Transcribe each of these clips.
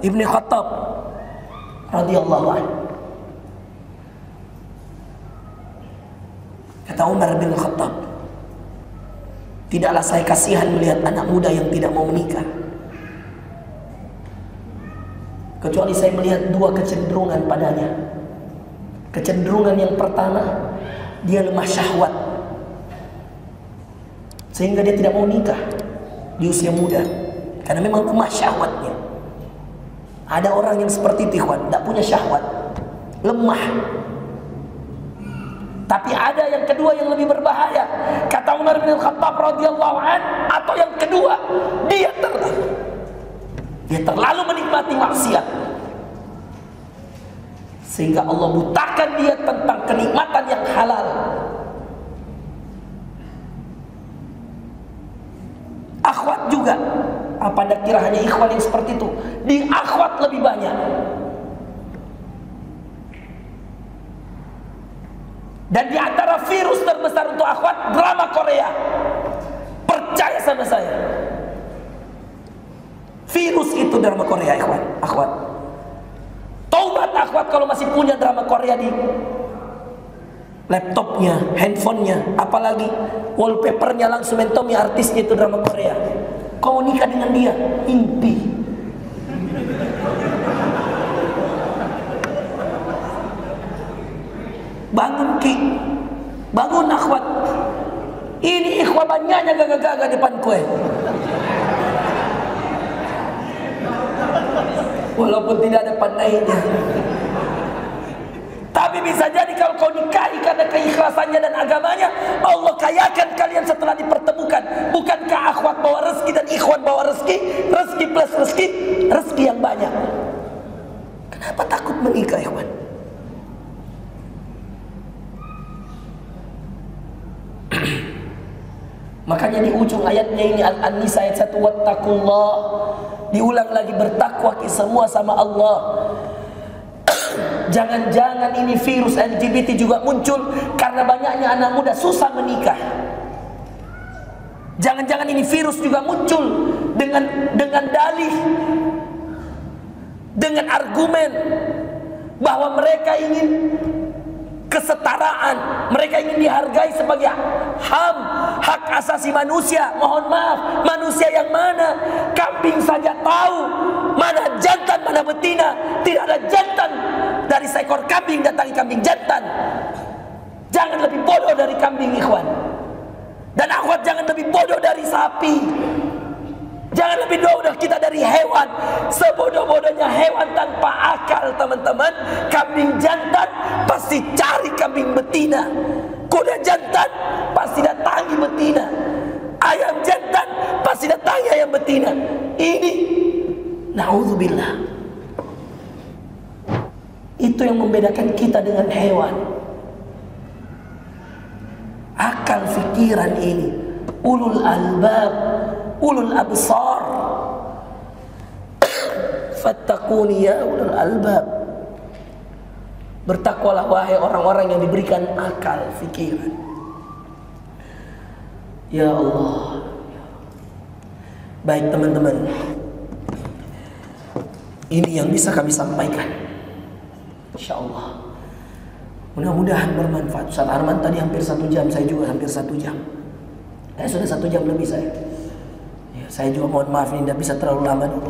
Ibn Khattab radhiyallahu anhu. Kata Umar bin Khattab, tidaklah saya kasihan melihat anak muda yang tidak mau menikah, kecuali saya melihat dua kecenderungan padanya. Kecenderungan yang pertama, dia lemah syahwat, sehingga dia tidak mau nikah di usia muda, karena memang lemah syahwatnya. Ada orang yang seperti itu, ikhwan, tidak punya syahwat, lemah. Tapi ada yang kedua yang lebih berbahaya. Kata Umar bin Khattab radhiyallahu an, atau yang kedua, dia terlalu menikmati maksiat, sehingga Allah butakan dia tentang kenikmatan yang halal. Akhwat juga. Apa anda kira hanya ikhwan yang seperti itu? Di akhwat lebih banyak. Dan di antara virus terbesar untuk akhwat, drama Korea. Percaya sama saya, virus itu drama Korea, ikhwan, akhwat. Taubat akhwat kalau masih punya drama Korea di laptopnya, handphonenya, apalagi wallpapernya langsung mentomi artisnya itu drama Korea. Kau nikah dengan dia, impi. Bangun ki, bangun akhwat. Ini ikhwah banyaknya gagah-gagah depan kue. Walaupun tidak ada pandainya. Tapi bisa jadi kalau kau nikahi karena keikhlasannya dan agamanya, Allah kayakan kalian setelah dipertemukan. Bukankah akhwat bawa rezeki dan ikhwan bawa rezeki? Rezeki plus rezeki, rezeki yang banyak. Kenapa takut menikah, ikhwan? Makanya di ujung ayatnya ini An-Nisa ayat 1, wattaqullah, diulang lagi, bertakwa semua sama Allah. Jangan-jangan ini virus LGBT juga muncul karena banyaknya anak muda susah menikah. Jangan-jangan ini virus juga muncul dengan dalih, dengan argumen bahwa mereka ingin kesetaraan, mereka ingin dihargai sebagai HAM, hak asasi manusia. Mohon maaf, manusia yang mana? Kambing saja tahu mana jantan, mana betina. Tidak ada jantan dari seekor kambing datangi kambing jantan. Jangan lebih bodoh dari kambing, ikhwan. Dan akhwat, jangan lebih bodoh dari sapi. Jangan lebih bodoh kita dari hewan. Sebodoh-bodohnya hewan tanpa akal, teman-teman, kambing jantan pasti cari kambing betina. Kuda jantan pasti datangi betina. Ayam jantan pasti datangi ayam betina. Ini na'udzubillah, itu yang membedakan kita dengan hewan. Akal fikiran ini, ulul albab, ulul absar, fattaquni ya ulul albab. Bertakwalah wahai orang-orang yang diberikan akal fikiran. Ya Allah. Baik teman-teman, ini yang bisa kami sampaikan, InsyaAllah. Mudah-mudahan bermanfaat. Ustaz Arman tadi hampir 1 jam, saya juga hampir 1 jam. Sudah 1 jam lebih saya. Saya juga mohon maaf ini tidak bisa terlalu lama dulu.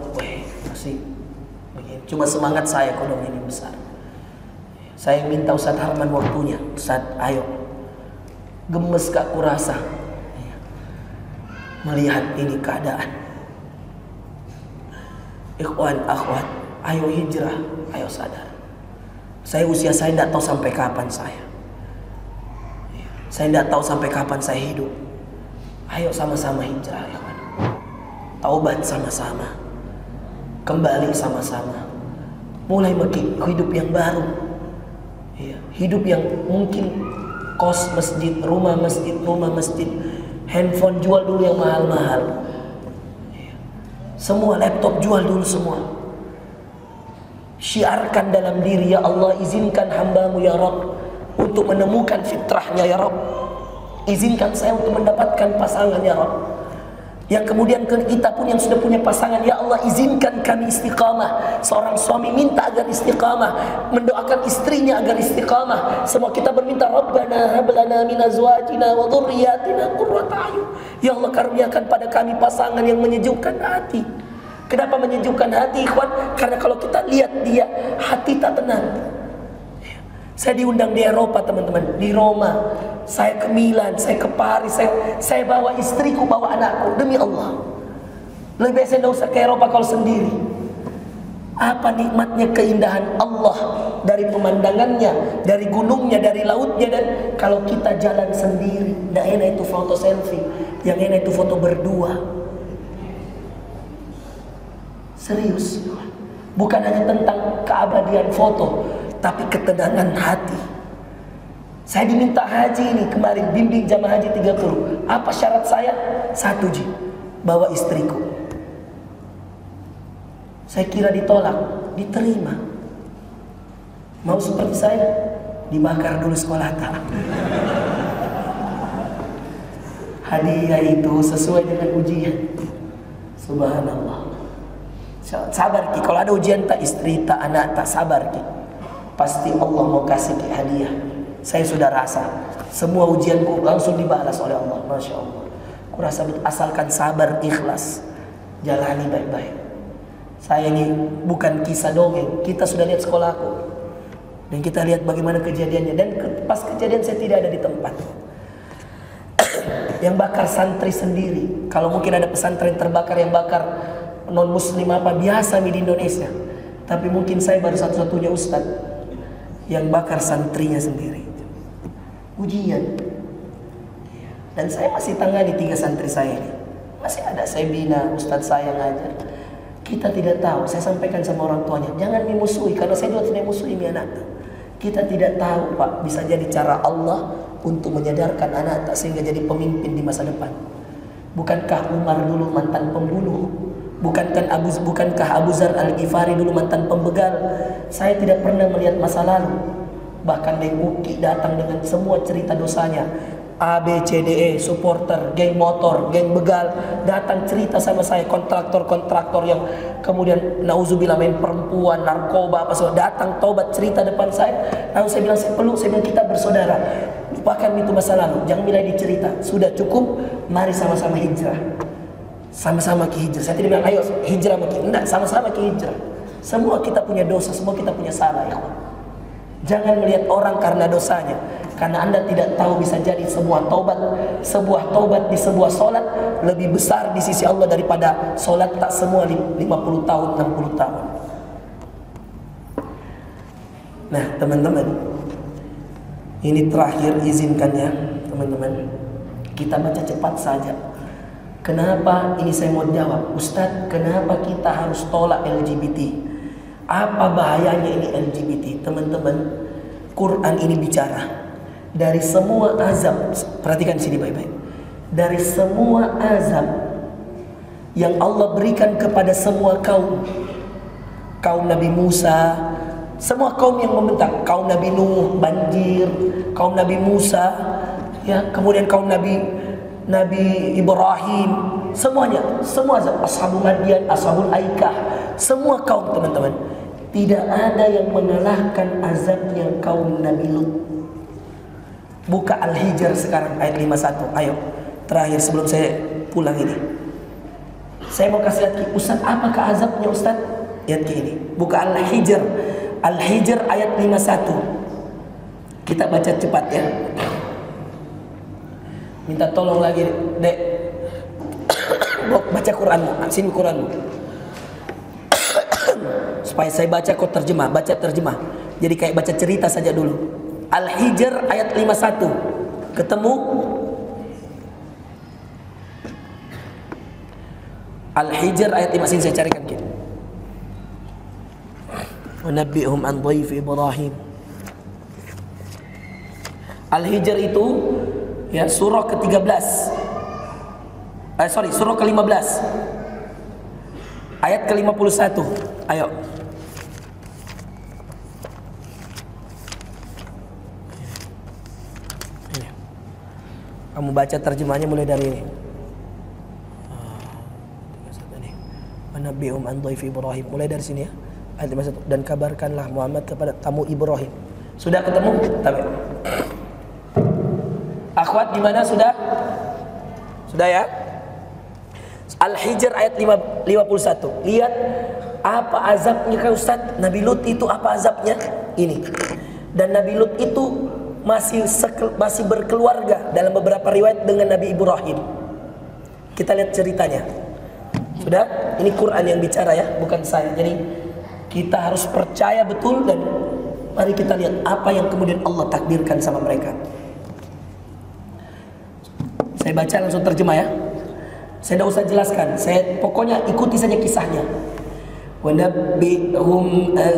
Masih begini. Cuma semangat saya kodong ini besar. Saya minta Ustaz Harman waktunya. Ustaz, ayo. Gemes gak kurasa melihat ini keadaan. Ikhwan, akhwat, ayo hijrah, ayo sadar. Usia saya tidak tahu sampai kapan saya. Saya tidak tahu sampai kapan saya hidup. Ayo sama-sama hijrah, ya kan? Taubat sama-sama, kembali sama-sama, mulai hidup yang baru, ya, hidup yang mungkin kos masjid, rumah masjid, handphone jual dulu yang mahal-mahal, ya. Semua laptop jual dulu semua. Syiarkan dalam diri, ya Allah, izinkan hambamu ya Rabb untuk menemukan fitrahnya ya Rabb. Izinkan saya untuk mendapatkan pasangan ya Rabb. Yang kemudian kita pun yang sudah punya pasangan, ya Allah izinkan kami istiqamah. Seorang suami minta agar istiqamah, mendoakan istrinya agar istiqamah. Semua kita berminta, Rabbana hab lana min azwajina wa dhurriyyatina qurrata a'yun. Ya Allah karuniakan pada kami pasangan yang menyejukkan hati. Kenapa menyejukkan hati, ikhwan? Karena kalau kita lihat dia, hati tak tenang. Saya diundang di Eropa teman-teman, di Roma. Saya ke Milan, saya ke Paris, saya bawa istriku, bawa anakku. Demi Allah, lebih baik saya tidak usah ke Eropa kalau sendiri. Apa nikmatnya keindahan Allah, dari pemandangannya, dari gunungnya, dari lautnya. Dan kalau kita jalan sendiri, tidak enak itu foto selfie, yang enak itu foto berdua. Serius, bukan hanya tentang keabadian foto, tapi ketenangan hati. Saya diminta haji ini kemarin, bimbing jamaah haji 30. Apa syarat saya? 1 Ji, bawa istriku. Saya kira ditolak, diterima. Mau seperti saya? Dibakar dulu sekolah tak. Hadiah itu sesuai dengan ujian. Subhanallah. Sabar Ki, kalau ada ujian tak istri, tak anak, tak sabar Ki. Pasti Allah mau kasih Ki hadiah. Saya sudah rasa semua ujianku langsung dibalas oleh Allah. Masya Allah. Kurasa asalkan sabar, ikhlas, jalani baik-baik. Saya ini bukan kisah dongeng. Kita sudah lihat sekolahku, dan kita lihat bagaimana kejadiannya. Dan pas kejadian saya tidak ada di tempat. Yang bakar santri sendiri. Kalau mungkin ada pesantren terbakar, yang bakar non muslim apa biasa di Indonesia. Tapi mungkin saya baru satu-satunya ustaz yang bakar santrinya sendiri. Ujian. Dan saya masih tangani 3 santri saya ini. Masih ada saya bina, ustaz saya ngajar. Kita tidak tahu. Saya sampaikan sama orang tuanya, jangan dimusuhi, karena saya juga tidak musuhi anak. Kita tidak tahu Pak, bisa jadi cara Allah untuk menyadarkan anak sehingga jadi pemimpin di masa depan. Bukankah Umar dulu mantan pembunuh? Bukankah Abu Zar Al-Ghifari dulu mantan pembegal? Saya tidak pernah melihat masa lalu. Bahkan Deng Uki datang dengan semua cerita dosanya. A, B, C, D, E, supporter, geng motor, geng begal, datang cerita sama saya. Kontraktor-kontraktor yang kemudian nauzubillah main perempuan, narkoba, apa semua, datang taubat cerita depan saya. Lalu saya bilang, saya bilang kita bersaudara. Lupakan itu masa lalu, jangan mulai dicerita. Sudah cukup, mari sama-sama hijrah. Sama-sama ke hijrah. Saya tidak bilang ayo hijrah mungkin. Enggak, sama-sama ke hijrah. Semua kita punya dosa, semua kita punya salah, ya. Jangan melihat orang karena dosanya, karena Anda tidak tahu bisa jadi sebuah taubat di sebuah solat lebih besar di sisi Allah daripada solat tak semua 50 tahun, 60 tahun. Nah teman-teman, ini terakhir izinkan ya teman-teman, kita baca cepat saja. Kenapa ini saya mau jawab, Ustadz, kenapa kita harus tolak LGBT? Apa bahayanya ini LGBT? Teman-teman, Quran ini bicara dari semua azab. Perhatikan sini baik-baik. Dari semua azab yang Allah berikan kepada semua kaum, kaum Nabi Musa, semua kaum yang membentak, kaum Nabi Nuh banjir, kaum Nabi Musa, ya, kemudian kaum Nabi Ibrahim, semuanya, semua azab, Ashabul Madian, Ashabul Aikah, semua kaum teman-teman. Tidak ada yang mengalahkan azabnya kaum Nabi Lut. Buka Al-Hijr sekarang ayat 51. Ayo, terakhir sebelum saya pulang ini. Saya mau kasih lihat, Ustaz, apakah azabnya Ustaz? Lihat ini. Buka Al-Hijr. Al-Hijr ayat 51. Kita baca cepat ya. Minta tolong lagi, Dek. Baca Quranmu, sini Quranmu. Supaya saya baca kau terjemah, baca terjemah. Jadi kayak baca cerita saja dulu. Al-Hijr ayat 51. Ketemu? Al-Hijr ayat 5, sini saya carikan kita. Wa nabbi'hum an dhaifi Ibrahim. Al-Hijr itu ya surah ke-13. Surah ke-15. Ayat ke-51. Ayo. Kamu baca terjemahnya mulai dari ini. Nabbi'hum an dhaifi Ibrahim. Mulai dari sini ya. Ayat 51. Dan kabarkanlah Muhammad kepada tamu Ibrahim. Sudah ketemu? Tahu. Akhwat gimana sudah? Sudah ya? Al-Hijr ayat 51. Lihat apa azabnya kan Ustaz? Nabi Lut itu apa azabnya? Ini. Dan Nabi Lut itu masih berkeluarga dalam beberapa riwayat dengan Nabi Ibrahim. Kita lihat ceritanya. Sudah? Ini Quran yang bicara ya, bukan saya. Jadi kita harus percaya betul dan mari kita lihat apa yang kemudian Allah takdirkan sama mereka. Saya baca langsung terjemah ya. Saya tidak usah jelaskan. Saya pokoknya ikuti saja kisahnya. Wa nabbi'hum an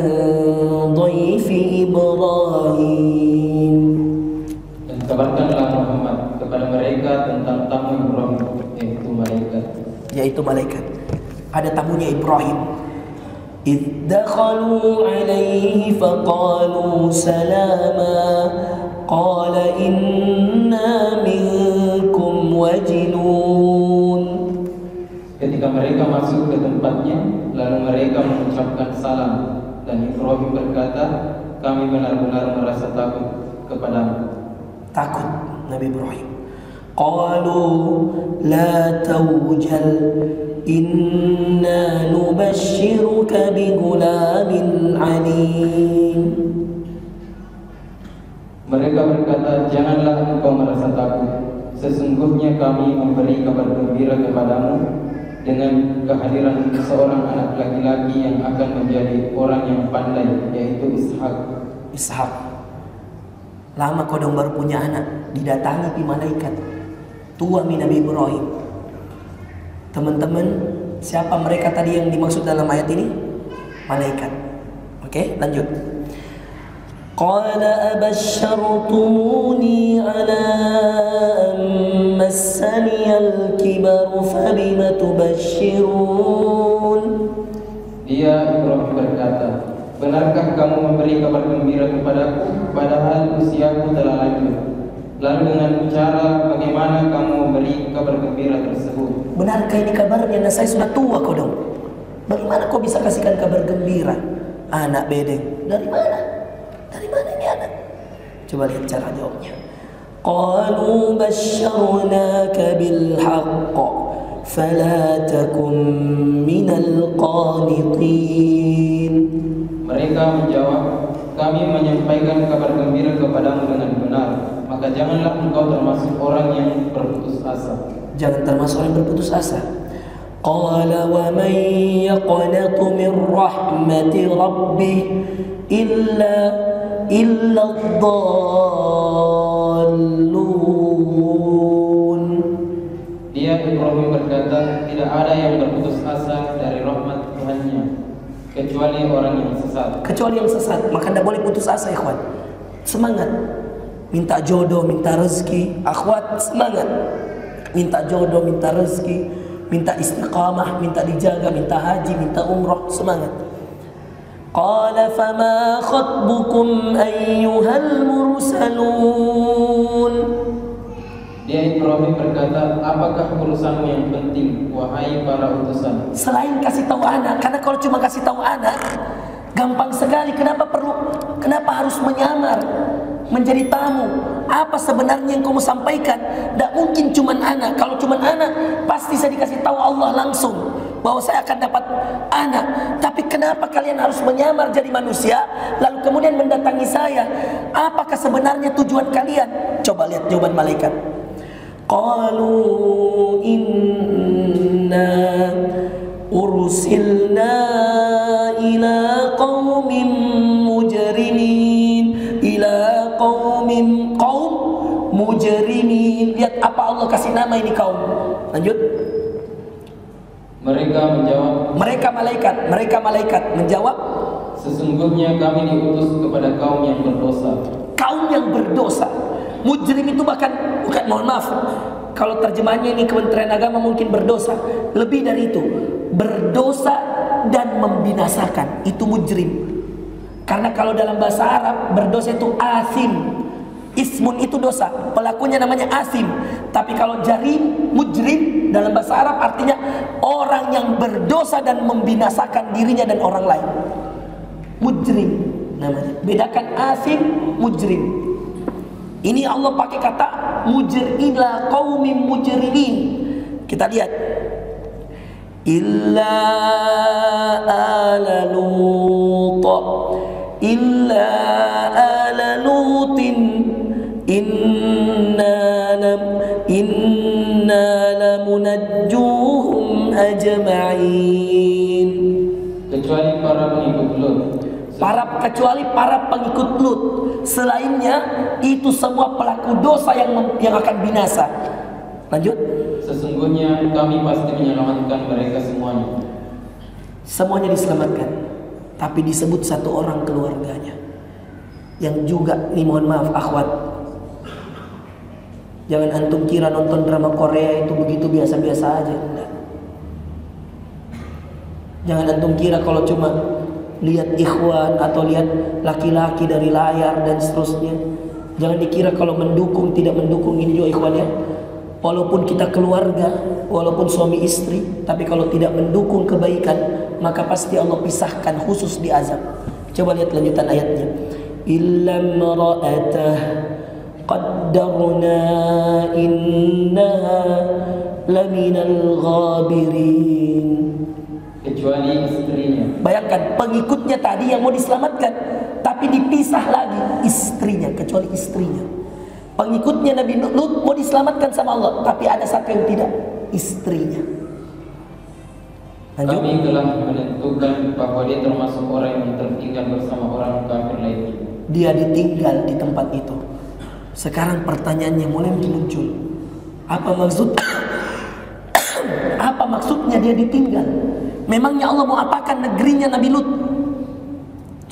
dhaifi Ibrahim. Dan kabarkanlah Muhammad kepada mereka tentang tamu Ibrahim, yaitu malaikat. Ada tamunya Ibrahim. إذ دخلوا عليه فقالوا سلاما قال إنا منكم وجلون. Ketika mereka masuk ke tempatnya, lalu mereka mengucapkan salam, dan Ibrahim berkata, kami benar-benar merasa takut kepadamu. Takut Nabi Ibrahim. Qalu la tawjal inna nubashshiruka bigulamin alim. Mereka berkata, janganlah engkau merasa takut. Sesungguhnya kami memberi kabar gembira kepadamu dengan kehadiran seorang anak laki-laki yang akan menjadi orang yang pandai, yaitu Ishak. Lama kau dong baru punya anak, didatangi pi malaikat. Tua mi Nabi Ibrahim. Teman-teman, siapa mereka tadi yang dimaksud dalam ayat ini? Malaikat. Oke, lanjut. Qala abashshartumuni ala an massani al-kibaru fabima tubashshirun. Dia Ibrahim berkata, benarkah kamu memberi kabar gembira kepadaku padahal usiaku telah lanjut? Lalu dengan cara bagaimana kamu memberi kabar gembira tersebut? Benarkah ini kabarnya? Nah, saya sudah tua kau dong. Bagaimana kau bisa kasihkan kabar gembira? Anak bedeng. Dari mana? Dari mana ini anak? Coba lihat cara jawabnya. Qalu basyarnaka bil haqq fala takum minal qanitin. Mereka menjawab, kami menyampaikan kabar gembira kepadamu dengan benar, maka janganlah engkau termasuk orang yang berputus asa. Jangan termasuk orang yang berputus asa. Qala wa man yaqnatu min rahmati rabbih illa ad-dallun. Dia Ibrahim berkata, tidak ada yang berputus asa dari rahmat Tuhannya kecuali orang yang sesat. Kecuali yang sesat. Maka tidak boleh putus asa, ikhwan. Semangat. Minta jodoh, minta rezeki. Akhwat, semangat. Minta jodoh, minta rezeki, minta istiqamah, minta dijaga, minta haji, minta umrah. Semangat. Qala fama khatbukum ayyuhal mursalun. Dia Ibrahim berkata, apakah urusanmu yang penting, wahai para utusan? Selain kasih tahu anak, karena kalau cuma kasih tahu anak gampang sekali. Kenapa harus menyamar menjadi tamu? Apa sebenarnya yang kamu sampaikan? Tidak mungkin cuma anak. Kalau cuma anak, pasti saya dikasih tahu Allah langsung bahwa saya akan dapat anak. Tapi kenapa kalian harus menyamar jadi manusia, lalu kemudian mendatangi saya? Apakah sebenarnya tujuan kalian? Coba lihat jawaban malaikat. Qalu inna ursilna ila qaumin mujrimin. Ila qaum mujrimin. Lihat apa Allah kasih nama ini kaum. Lanjut. Mereka menjawab, mereka malaikat menjawab, sesungguhnya kami diutus kepada kaum yang berdosa. Kaum yang berdosa. Mujrim itu bukan mohon maaf, kalau terjemahannya ini Kementerian Agama mungkin berdosa. Lebih dari itu, berdosa dan membinasakan, itu mujrim. Karena kalau dalam bahasa Arab berdosa itu asim. Ismun itu dosa, pelakunya namanya asim. Tapi kalau jarim, mujrim dalam bahasa Arab artinya orang yang berdosa dan membinasakan dirinya dan orang lain. Mujrim namanya. Bedakan asim, mujrim. Ini Allah pakai kata mujrila qaumim mujrimin. Kita lihat. Illa ala Lut, illa ala Lutin, inna lamunajjuhum ajma'in. Kecuali para pengikut Lut. Kecuali para pengikut Lut. Selainnya itu semua pelaku dosa yang akan binasa. Lanjut. Sesungguhnya kami pasti menyelamatkan mereka semuanya. Semuanya diselamatkan, tapi disebut satu orang keluarganya yang juga, nih mohon maaf akhwat, jangan antum kira nonton drama Korea itu begitu biasa-biasa aja. Enggak. Jangan antum kira kalau cuma lihat ikhwan atau lihat laki-laki dari layar dan seterusnya, jangan dikira kalau mendukung tidak mendukung. Ini juga ikhwan ya, walaupun kita keluarga, walaupun suami istri, tapi kalau tidak mendukung kebaikan, maka pasti Allah pisahkan khusus di azab. Coba lihat lanjutan ayatnya. Illa imra'atah qaddarna innaha laminal ghabirin. Kecuali istrinya. Bayangkan pengikutnya tadi yang mau diselamatkan, tapi dipisah lagi istrinya, kecuali istrinya. Pengikutnya Nabi Lut mau diselamatkan sama Allah, tapi ada satu yang tidak, istrinya. Lanjut. Kami telah menentukan bahwa dia termasuk orang yang tertinggal bersama orang kafir lainnya. Dia ditinggal di tempat itu. Sekarang pertanyaannya mulai muncul. Apa maksudnya dia ditinggal? Memangnya Allah mau apakan negerinya Nabi Lut?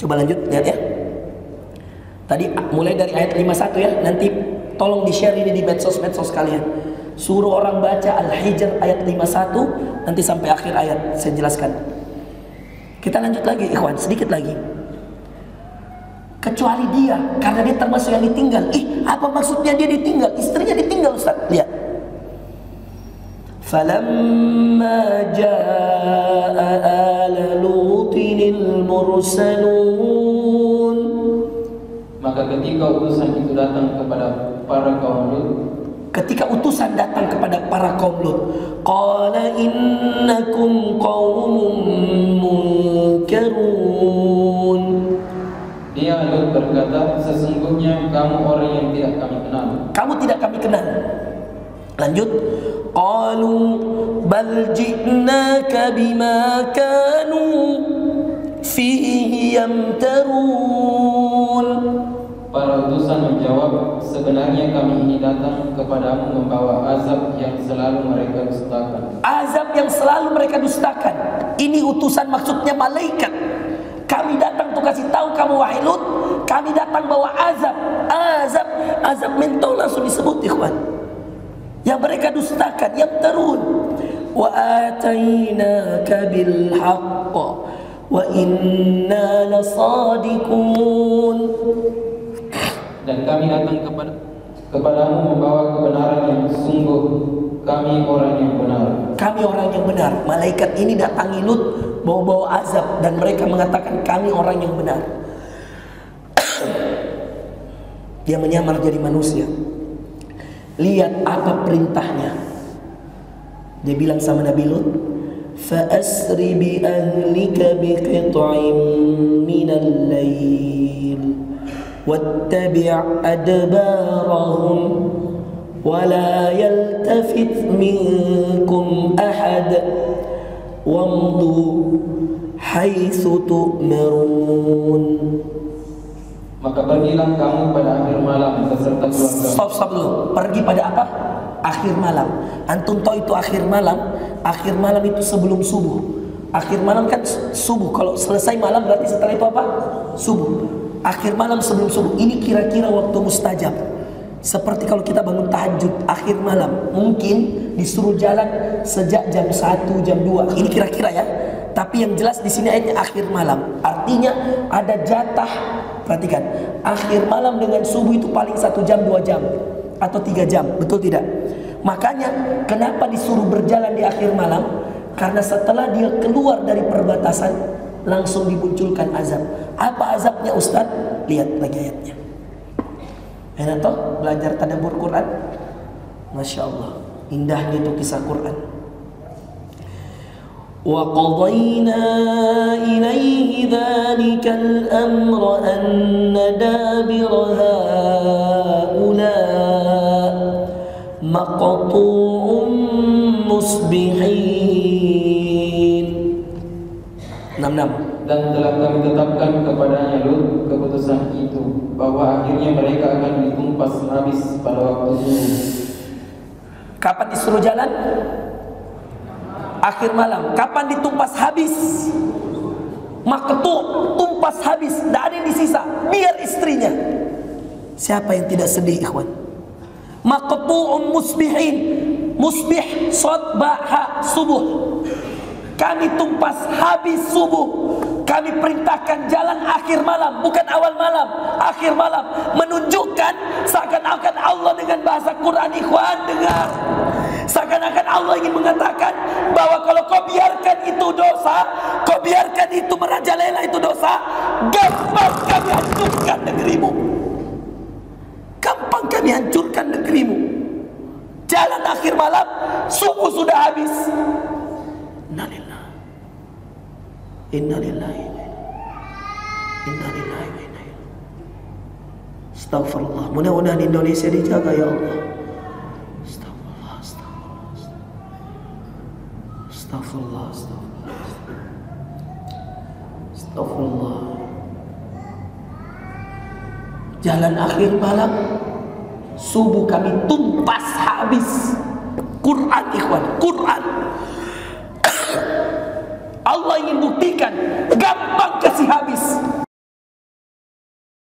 Coba lanjut, lihat ya. Tadi mulai dari ayat 51 ya. Nanti tolong di-share ini di medsos-medsos kalian. Suruh orang baca Al-Hijr ayat 51 nanti sampai akhir ayat saya jelaskan. Kita lanjut lagi ikhwan, sedikit lagi. Kecuali dia, karena dia termasuk yang ditinggal. Apa maksudnya dia ditinggal? Istrinya ditinggal, Ustaz. Lihat. Falamma jaa ala Lutinil mursalun. Maka ketika utusan itu datang kepada para kaum Lut, qala innakum qaumun munkarun. Dia Lut berkata, sesungguhnya kamu orang yang tidak kami kenal. Kamu tidak kami kenal. Lanjut. Qalu bal ji'naka bima kanu fihi yamtarun. Para utusan menjawab, sebenarnya kami ini datang kepadamu membawa azab yang selalu mereka dustakan. Azab yang selalu mereka dustakan. Ini utusan maksudnya malaikat. Kami datang untuk kasih tahu kamu wahai Lut, kami datang bawa azab. Azab mentol langsung disebut ikhwan. Yang mereka dustakan, yang terun. Wa atainaka bil haqq wa inna lasadiqun. Dan kami datang kepadamu membawa kebenaran yang sungguh kami orang yang benar. Kami orang yang benar. Malaikat ini datangi Lut bawa-bawa azab dan mereka mengatakan kami orang yang benar. Dia menyamar jadi manusia. Lihat apa perintahnya. Dia bilang sama Nabi Lut, "Fa'asri bi ahlika bi qit'in minal lail wattabi' adbarahum wa la yaltafit minkum ahad wamdu haitsu tu'marun." Maka pergilah kamu pada akhir malam beserta keluarga. Stop dulu. Pergi pada apa? Akhir malam. Antum tahu itu akhir malam? Akhir malam itu sebelum subuh. Akhir malam kan subuh. Kalau selesai malam berarti setelah itu apa? Subuh. Akhir malam sebelum subuh. Ini kira-kira waktu mustajab. Seperti kalau kita bangun tahajud akhir malam, mungkin disuruh jalan sejak jam 1, jam 2. Ini kira-kira ya. Tapi yang jelas di sini ayatnya akhir malam. Artinya ada jatah Perhatikan, akhir malam dengan subuh itu paling 1 jam, 2 jam atau 3 jam, betul tidak? Makanya kenapa disuruh berjalan di akhir malam? Karena setelah dia keluar dari perbatasan, langsung dimunculkan azab. Apa azabnya Ustaz? Lihat lagi ayatnya. Enak toh belajar tadabbur Quran? Masya Allah, indahnya itu kisah Quran. Wa qadayna ilaihi dzalikal amra anna dabira haula maqtu'un musbihin. 66. Dan telah kami tetapkan kepadanya Lut keputusan itu, bahwa akhirnya mereka akan ditumpas habis pada waktu subuh. Kapan disuruh jalan? Akhir malam. Kapan ditumpas habis? Maqtu, tumpas habis, tidak ada yang disisa, biar istrinya. Siapa yang tidak sedih, ikhwan? Maqtu'un musbihin. Musbih, shad, ba, ha, subuh. Kami tumpas habis subuh. Kami perintahkan jalan akhir malam, bukan awal malam, akhir malam. Menunjukkan seakan-akan Allah dengan bahasa Quran, ikhwan, dengar. Seakan-akan Allah ingin mengatakan bahwa kalau kau biarkan itu dosa, kau biarkan itu merajalela itu dosa, gampang kami hancurkan negerimu. Gampang kami hancurkan negerimu. Jalan akhir malam, subuh sudah habis. Innalillahi. Innalillahi wa inna ilaihi. Astagfirullah. Mudah-mudahan Indonesia dijaga ya Allah. Astagfirullah, astagfirullah. Astagfirullah, astagfirullah. Astagfirullah. Jalan akhir malam, subuh kami tumpas habis. Quran, ikhwan, Quran. Allah ingin buktikan